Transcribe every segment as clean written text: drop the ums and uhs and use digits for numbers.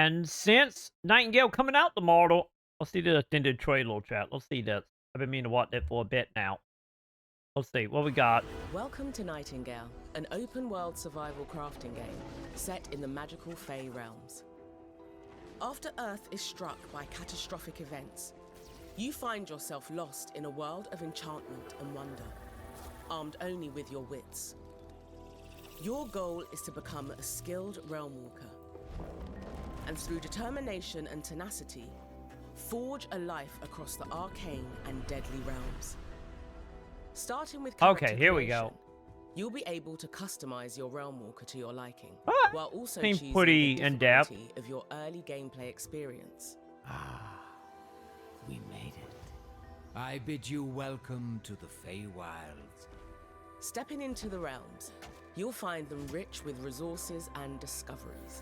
And since Nightingale coming out the model, let's see the extended trailer chat. Let's see this. I've been meaning to watch it for a bit now. Let's see what we got. Welcome to Nightingale, an open-world survival crafting game set in the magical Fey realms. After Earth is struck by catastrophic events, you find yourself lost in a world of enchantment and wonder, armed only with your wits. Your goal is to become a skilled realm walker, and through determination and tenacity, forge a life across the arcane and deadly realms. Starting with character Okay, here we creation, go. you'll be able to customize your realm walker to your liking, Ah, while also seems choosing pretty the in-depth. difficulty of your early gameplay experience. Ah, we made it. I bid you welcome to the Feywilds. Stepping into the realms, you'll find them rich with resources and discoveries.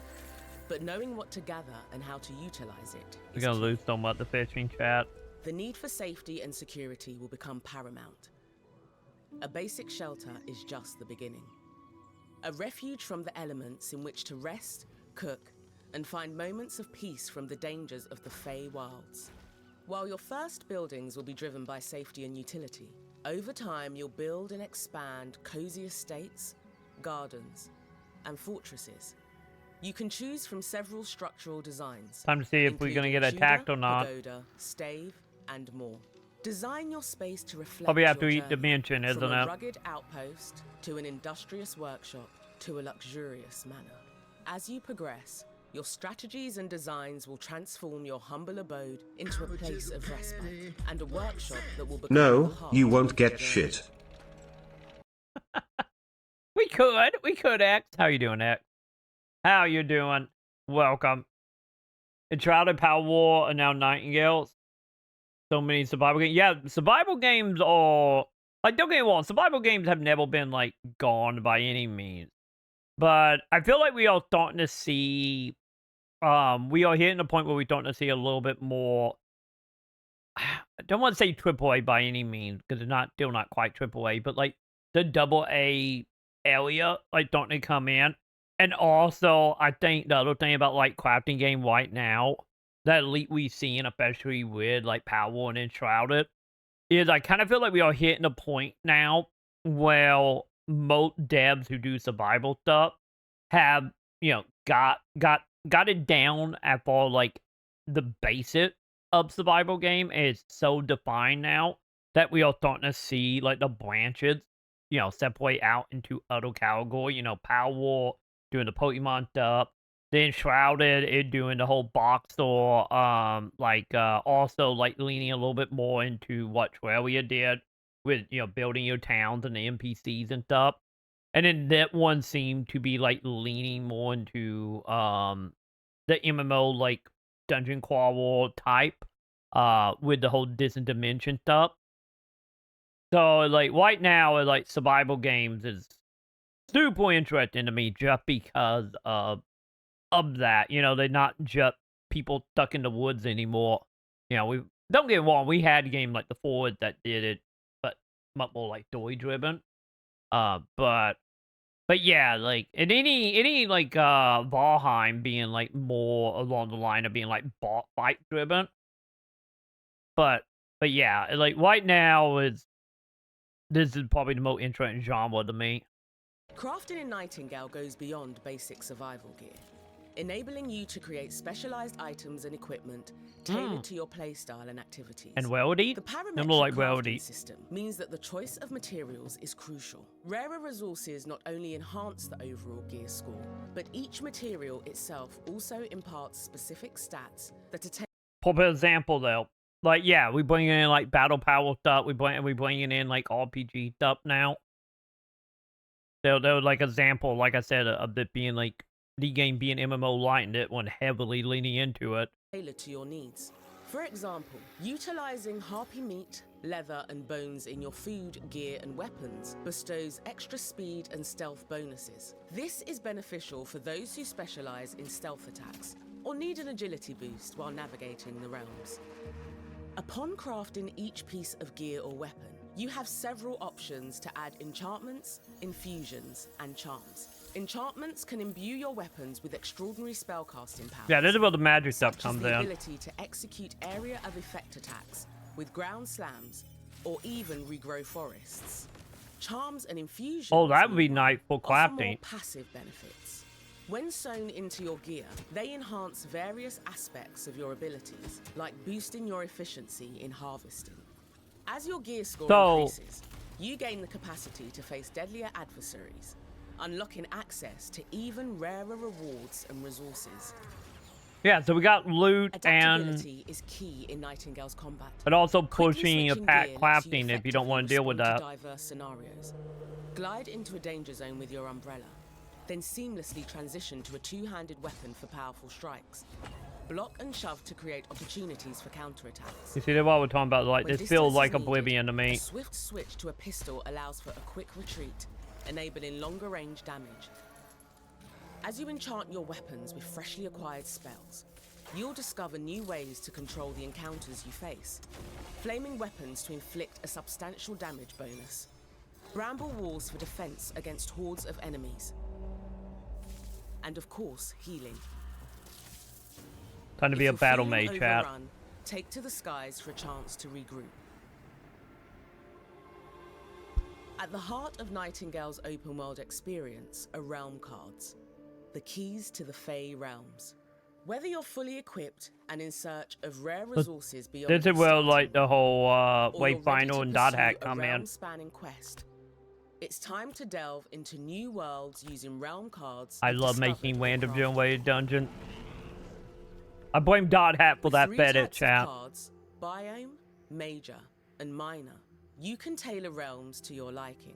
But knowing what to gather and how to utilize it We're is gonna key. lose so much the fishing chat. The need for safety and security will become paramount. A basic shelter is just the beginning. A refuge from the elements in which to rest, cook, and find moments of peace from the dangers of the Fey wilds. While your first buildings will be driven by safety and utility, over time you'll build and expand cozy estates, gardens, and fortresses. You can choose from several structural designs. Time to see if we're gonna including get attacked Tudor, or not. pagoda, stave, and more. Design your space to reflect Probably have to your eat journey, dimension, isn't from a it? rugged outpost to an industrious workshop to a luxurious manor. As you progress, your strategies and designs will transform your humble abode into a place of respite and a workshop that will become the No, heart you of won't your get journey. shit. We could, X. How you doing, X? How you doing? Welcome. Enshrouded Power War and now Nightingales. So many survival games. Yeah, survival games are like, don't get me wrong, survival games have never been like gone by any means. But I feel like we are starting to see we are hitting a point where we're starting to see a little bit more. I don't want to say AAA by any means, because it's not still not quite AAA, but like the double A area like starting to come in. And also, I think the other thing about like crafting game right now that we seeing, especially with like Power and Enshrouded, is I kind of feel like we are hitting a point now where most devs who do survival stuff have, got it down at all like the basic of survival game is so defined now that we are starting to see like the branches, separate out into other category. Power War doing the Pokemon stuff, then Shrouded is doing the whole box store, also like leaning a little bit more into what Terraria did with building your towns and the NPCs and stuff. And then that one seemed to be like leaning more into the MMO like dungeon crawl type with the whole distant dimension stuff. So like right now like survival games is super interesting to me just because of that. They're not just people stuck in the woods anymore. We don't get me wrong, we had a game like the Forward that did it, but much more like story driven. But yeah, like and any like Valheim being like more along the line of being like bot fight driven. But yeah, like right now this is probably the most interesting genre to me. Crafting in Nightingale goes beyond basic survival gear, enabling you to create specialized items and equipment tailored to your playstyle and activities. And weldy? The Them parametric look like crafting weldy. system means that the choice of materials is crucial. Rarer resources not only enhance the overall gear score, but each material itself also imparts specific stats that are For example, though, like yeah, we bringing in like battle power stuff. We bringing in like RPG stuff now. There was like example, like I said, of it being like the game being MMO light and it one heavily leaning into it. tailored to your needs. For example, utilizing harpy meat, leather, and bones in your food, gear, and weapons bestows extra speed and stealth bonuses. This is beneficial for those who specialize in stealth attacks or need an agility boost while navigating the realms. Upon crafting each piece of gear or weapon, you have several options to add enchantments, infusions, and charms. Enchantments can imbue your weapons with extraordinary spellcasting powers. Yeah, this is where the magic stuff such as comes the in. ability to execute area of effect attacks with ground slams, or even regrow forests. Charms and infusions. Oh, that would be meanwhile, nice for offer more crafting. passive benefits. When sewn into your gear, they enhance various aspects of your abilities, like boosting your efficiency in harvesting. As your gear score increases, you gain the capacity to face deadlier adversaries, unlocking access to even rarer rewards and resources. Yeah, so we got loot and Adaptability is key in Nightingale's combat. but also Quickly pushing your switching pack gear lets you crafting if you don't want to deal with effectively that. respond to diverse scenarios. Glide into a danger zone with your umbrella, then seamlessly transition to a two-handed weapon for powerful strikes. Block and shove to create opportunities for counterattacks. You see, that's what we're talking about. Like, When this feels distance like is needed, Oblivion to me. a swift switch to a pistol allows for a quick retreat, enabling longer range damage. As you enchant your weapons with freshly acquired spells, you'll discover new ways to control the encounters you face. Flaming weapons to inflict a substantial damage bonus. Bramble walls for defense against hordes of enemies. And of course, healing. Trying to be a battle mage, chat. Take to the skies for a chance to regroup. At the heart of Nightingale's open world experience are realm cards, the keys to the Fey realms. Whether you're fully equipped and in search of rare resources beyond This is where like the whole Wayfinder and Dot Hack come in. realm-spanning quest, it's time to delve into new worlds using realm cards. I love making random generated dungeon. I blame Dot Hat for that edit, chat. Cards, biome, major, and minor. You can tailor realms to your liking.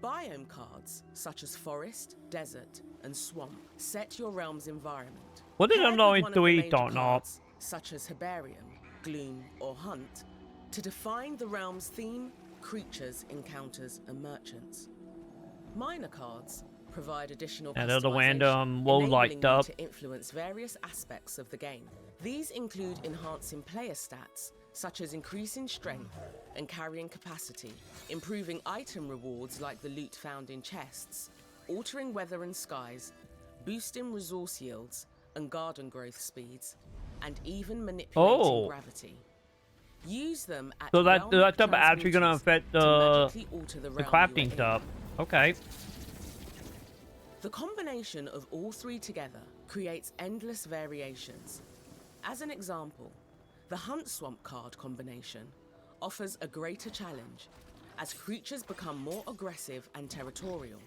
Biome cards, such as forest, desert, and swamp, set your realm's environment. What did I Paired know with in one of the 3 major don't know? cards, such as herbarium, gloom, or hunt, to define the realm's theme, creatures, encounters, and merchants. Minor cards provide additional And there's a customization, random low light enabling you up. to influence various aspects of the game. These include enhancing player stats, such as increasing strength and carrying capacity, improving item rewards like the loot found in chests, altering weather and skies, boosting resource yields and garden growth speeds, and even manipulating gravity. Use them at So that realm stuff actually gonna affect to magically alter the realm you are crafting in. stuff. Okay. The combination of all three together creates endless variations. As an example, the Hunt Swamp card combination offers a greater challenge as creatures become more aggressive and territorial.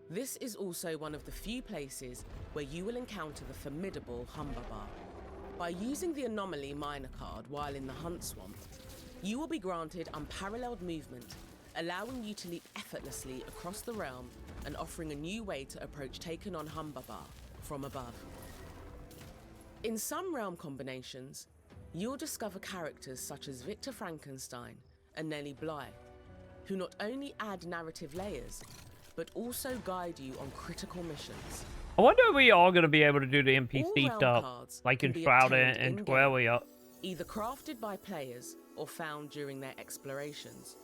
This is also one of the few places where you will encounter the formidable Humberbar. By using the Anomaly Minor card while in the Hunt Swamp, you will be granted unparalleled movement, allowing you to leap effortlessly across the realm and offering a new way to approach taken on Humberbar from above. In some realm combinations, you'll discover characters such as Victor Frankenstein and Nellie Bly, who not only add narrative layers, but also guide you on critical missions. I wonder if we all gonna be able to do the All NPC realm stuff, cards like can in be Shroud obtained and in-game, Terraria. either crafted by players or found during their explorations.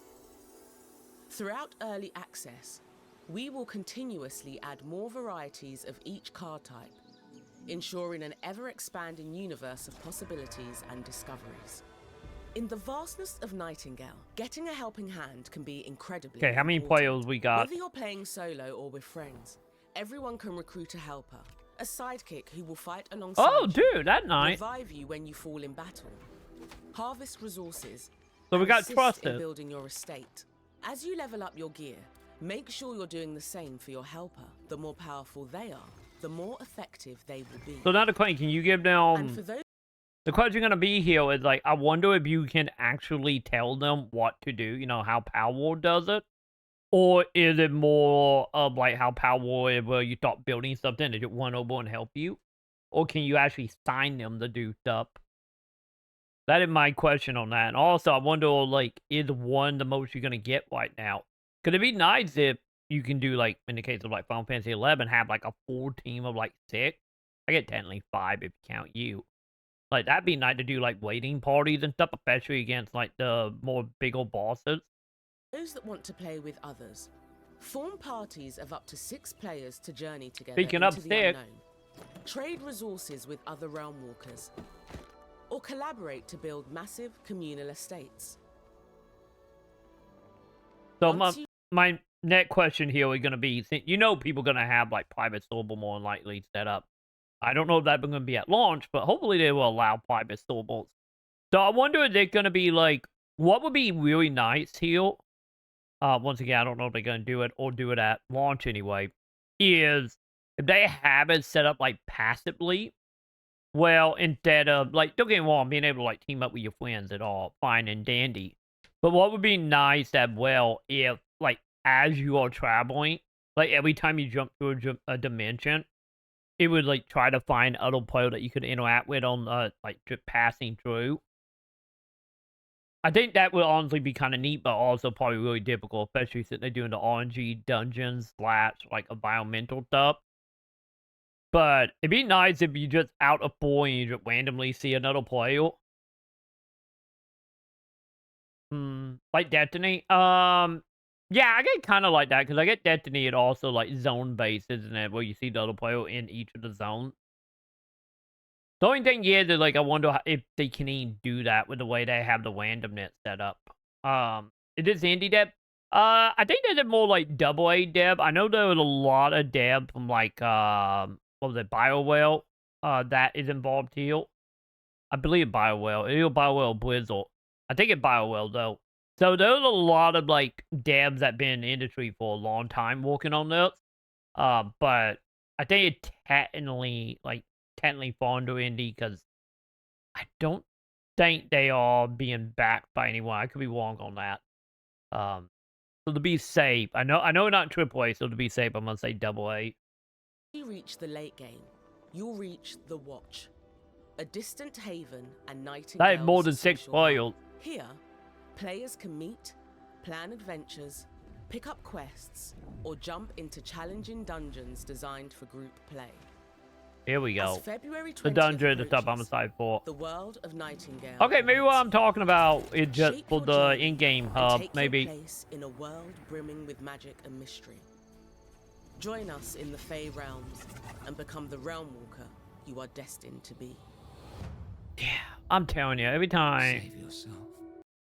Throughout early access, we will continuously add more varieties of each card type, ensuring an ever-expanding universe of possibilities and discoveries. In the vastness of Nightingale, getting a helping hand can be incredibly Okay, how many important. players we got? Whether you're playing solo or with friends, everyone can recruit a helper, a sidekick who will fight alongside Oh, you, dude, that nice. revive you when you fall in battle, harvest resources, So we and got assist in trusted. building your estate. As you level up your gear, make sure you're doing the same for your helper. The more powerful they are, the more effective they will be. So now the question, can you give And them... for those The question gonna be here is like, I wonder if you can actually tell them what to do, you know, how Power War does it? Or is it more of like how Power War is where you start building something that you want over and help you? Or can you actually sign them to do stuff? That is my question on that. And also, I wonder, like, is one the most you're gonna get right now? Could it be nice if you can do, like, in the case of, like, Final Fantasy 11, have, like, a full team of, like, 6? I get technically 5 if you count you. Like, that'd be nice to do, like, waiting parties and stuff, especially against, like, the more big old bosses. that want to play with others, Form parties of up to 6 players to journey together Speaking of into the sick. unknown. Trade resources with other realm walkers. Or collaborate to build massive communal estates. So Once my next question here is going to be, people going to have like private server more than likely set up. I don't know if that's going to be at launch, but hopefully they will allow private servers. So I wonder if they're going to be like, what would be really nice here? Once again, I don't know if they're going to do it or do it at launch anyway. Is if they have it set up like passively, well, instead of like, don't get me wrong, being able to like team up with your friends at all, fine and dandy. But what would be nice as well if, like, as you are traveling, like every time you jump through a dimension, it would like try to find other players that you could interact with on like just passing through. I think that would honestly be kind of neat, but also probably really difficult, especially since they're doing the RNG dungeons / like environmental stuff. But it'd be nice if you just out of 4 and you just randomly see another player. Like Destiny. Yeah, I get kind of like that because I get Destiny. It also like zone based, isn't it? Where you see the other player in each of the zones. The only thing is that like I wonder if they can even do that with the way they have the randomness set up. It is indie dev. I think they did more like AA dev. I know there was a lot of dev from like what was it, BioWare, that is involved here. I believe BioWare. It is BioWare Blizzard. I think it's BioWare though. So there's a lot of like devs that been in the industry for a long time working on this. But I think it technically fall under indie because I don't think they are being backed by anyone. I could be wrong on that. So to be safe, I know not AAA, so to be safe, I'm gonna say AA. you reach the late game, you'll reach the Watch, a distant haven and Nightingale's That is more than 6 social players. hub. Here, players can meet, plan adventures, pick up quests, or jump into challenging dungeons designed for group play. Here we go. As February The 20th dungeon is the stuff I'm approaches, excited for. the world of Nightingale. Okay, maybe what awaits. I'm talking about is just Shape for your the journey in-game and hub, take maybe. your place in a world brimming with magic and mystery. Join us in the Fey realms and become the realm walker you are destined to be. Yeah, I'm telling you, every time Save yourself.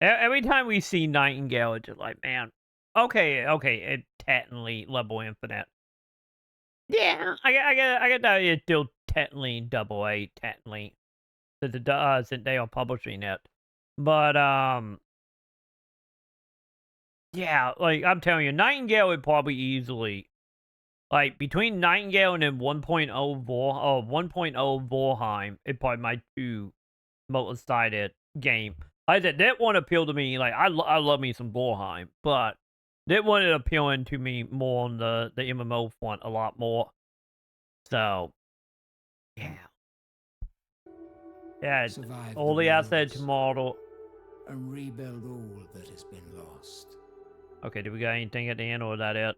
every time we see Nightingale, it's just like, man, okay, it's technically level infinite. Yeah, I get that it's still technically AA, technically, since they are publishing it. But yeah, like I'm telling you, Nightingale would probably easily, like between Nightingale and then 1.0 Vorheim, it probably my 2 most excited game. Like I said, that one appealed to me. Like I love me some Vorheim, but that one is appealing to me more on the MMO front a lot more. So yeah, Survive all the assets tomorrow. and rebuild all that has been lost. Okay, do we got anything at the end, or is that it?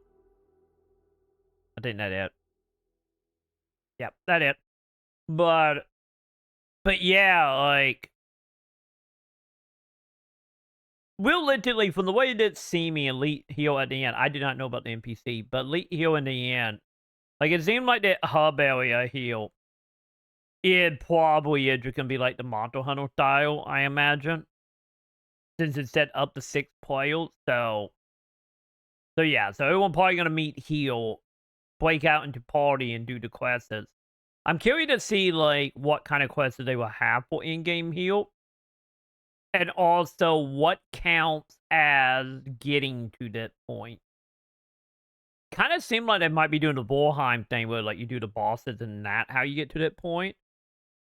I think that's it. Yep, that's it. But yeah, like realistically, from the way that see me Elite Heal at the end, I did not know about the NPC, but Elite Heal in the end, like it seemed like that hub area heal, it probably is just gonna be like the Monster Hunter style, I imagine, since it's set up to 6 players. So yeah, so everyone probably gonna meet heal, break out into party, and do the quests. I'm curious to see like what kind of quests they will have for in-game heal. And also, what counts as getting to that point? Kind of seemed like they might be doing the Vorheim thing where, like, you do the bosses and that how you get to that point.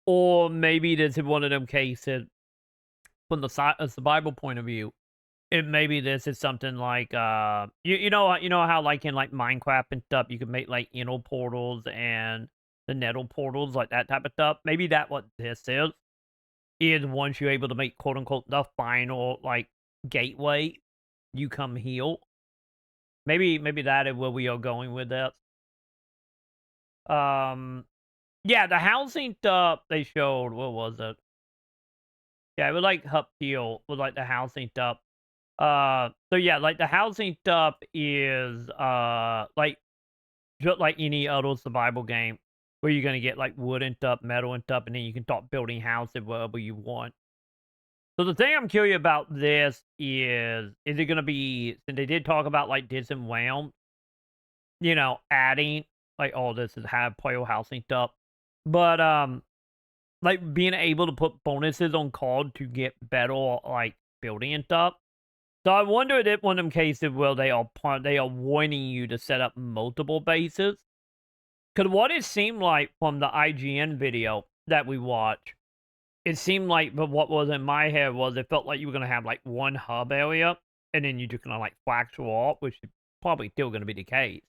Or maybe this is one of them cases from the survival point of view. Maybe this is something like, you know how, like, in, like, Minecraft and stuff, you can make, like, inner portals and the nether portals, like, that type of stuff. Maybe that's what this is once you're able to make quote unquote the final like gateway, you come heal. Maybe that is where we are going with this. Yeah, the housing stuff they showed, what was it? Yeah, it was like Hub Heal was like the housing stuff. So yeah, like the housing stuff is like just like any other survival game where you're gonna get like wood and stuff, metal and stuff, and then you can start building houses wherever you want. So the thing I'm curious about this is it gonna be, since they did talk about like distant realm, adding like all this is have player housing stuff. But like being able to put bonuses on card to get better like building and stuff. So I wonder if one of them cases where they are wanting you to set up multiple bases. Because what it seemed like from the IGN video that we watched, it seemed like, but what was in my head was it felt like you were gonna have like one hub area, and then you're just gonna like fracture off, which is probably still gonna be the case.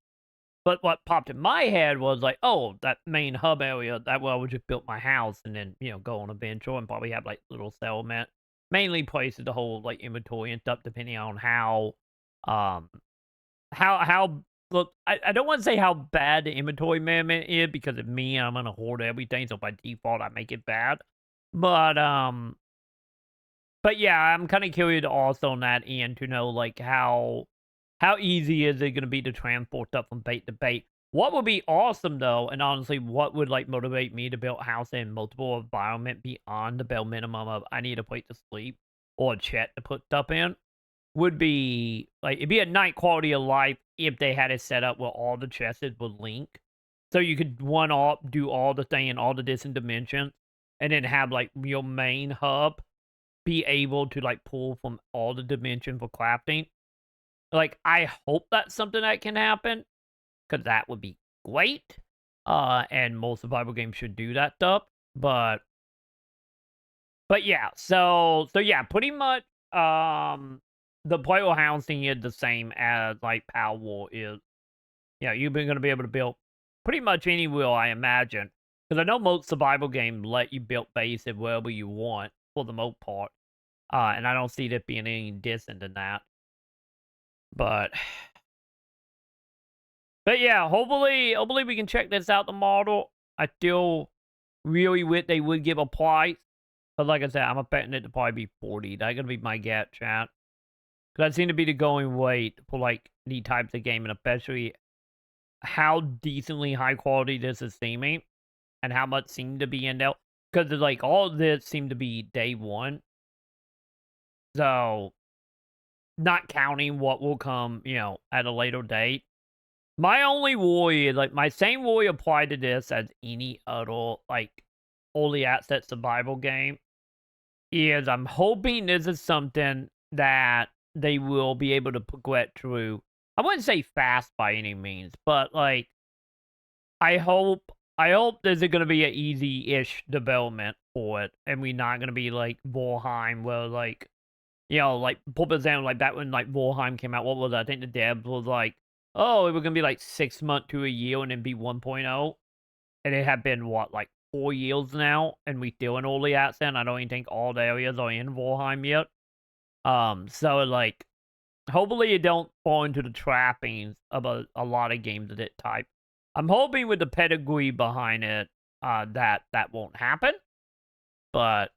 But what popped in my head was like, oh, that main hub area, that well, I would just build my house and then, go on a bench and probably have like little settlement, mainly places to hold like inventory and stuff, depending on um, how, look, I don't want to say how bad the inventory management is because of me, I'm gonna hoard everything, so by default, I make it bad. But, but yeah, I'm kind of curious also on that end to know like how easy is it going to be to transport stuff from bait to bait? What would be awesome though, and honestly, what would like motivate me to build a house in multiple environment beyond the bare minimum of I need a place to sleep or a chat to put stuff in, would be like it'd be a night quality of life if they had it set up where all the chests would link, so you could one off do all the thing in all the different dimensions, and then have like your main hub be able to like pull from all the dimensions for crafting. Like, I hope that's something that can happen, because that would be great. And most survival games should do that stuff. But yeah, so yeah, pretty much the player housing is the same as like Power War is. Yeah, you've been gonna be able to build pretty much any will, I imagine. Because I know most survival games let you build bases wherever you want for the most part. And I don't see it being any different than that. But yeah, hopefully we can check this out tomorrow. I still really wish they would give a price. But like I said, I'm betting it to probably be 40. That's gonna be my get, chat. Because that seems to be the going rate for like these types of game, and especially how decently high quality this is seeming, and how much seemed to be in there. Because like all of this seemed to be day one. So not counting what will come, at a later date. My only worry is, like, my same worry applied to this as any other, like, early access survival game, is I'm hoping this is something that they will be able to progress through. I wouldn't say fast by any means, but, like, I hope there's gonna be an easy-ish development for it, and we're not gonna be like Valheim, where, like, like, for example, like, that when, like, Valheim came out, what was it? I think the devs was like, "Oh, it was gonna be, like, 6 months to a year and then be 1.0." And it had been, what, like, 4 years now, and we still in early access, and I don't even think all the areas are in Valheim yet. So, like, hopefully it don't fall into the trappings of a lot of games of that type. I'm hoping with the pedigree behind it, that won't happen, but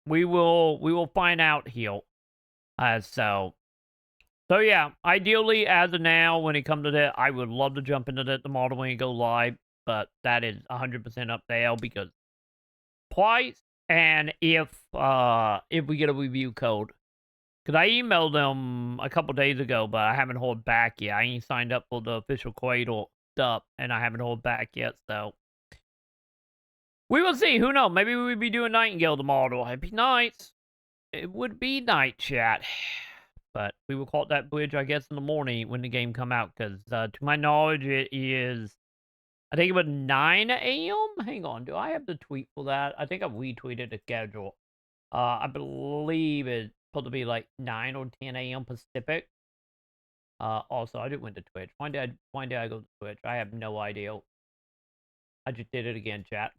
we will find out here. So yeah, ideally, as of now, when it comes to that, I would love to jump into that tomorrow when it go live, but that is 100% up there because price and if we get a review code. Because I emailed them a couple days ago, but I haven't heard back yet. I ain't signed up for the official Cradle stuff, and I haven't heard back yet, so we will see. Who knows? Maybe we'll be doing Nightingale tomorrow. It'd be nice. It would be night, chat. But we will call it that bridge, I guess, in the morning when the game come out. Because to my knowledge, it is, I think it was 9 a.m.? Hang on, do I have the tweet for that? I think I've retweeted the schedule. I believe it's supposed to be like 9 or 10 a.m. Pacific. Also, I didn't went to Twitch. Why did I go to Twitch? I have no idea. I just did it again, chat.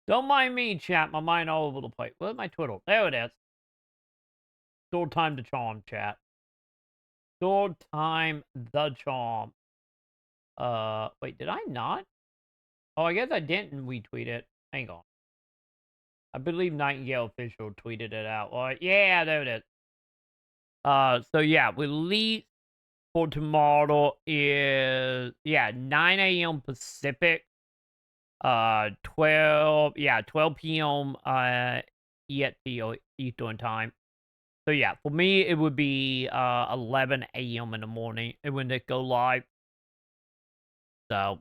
Don't mind me, chat. My mind all over the place. Where's my Twitter? There it is. Sword time to charm, chat. Sword time the charm. Wait, did I not? Oh, I guess I didn't retweet it. Hang on. I believe Nightingale Official tweeted it out. Yeah, there it is. So yeah, release for tomorrow is 9 a.m. Pacific. 12 p.m. EST or Eastern time. So yeah, for me it would be 11 a.m. in the morning when they go live. So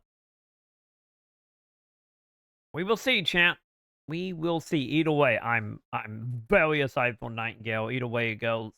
we will see, champ. We will see. Either way, I'm very excited for Nightingale. Either way it goes.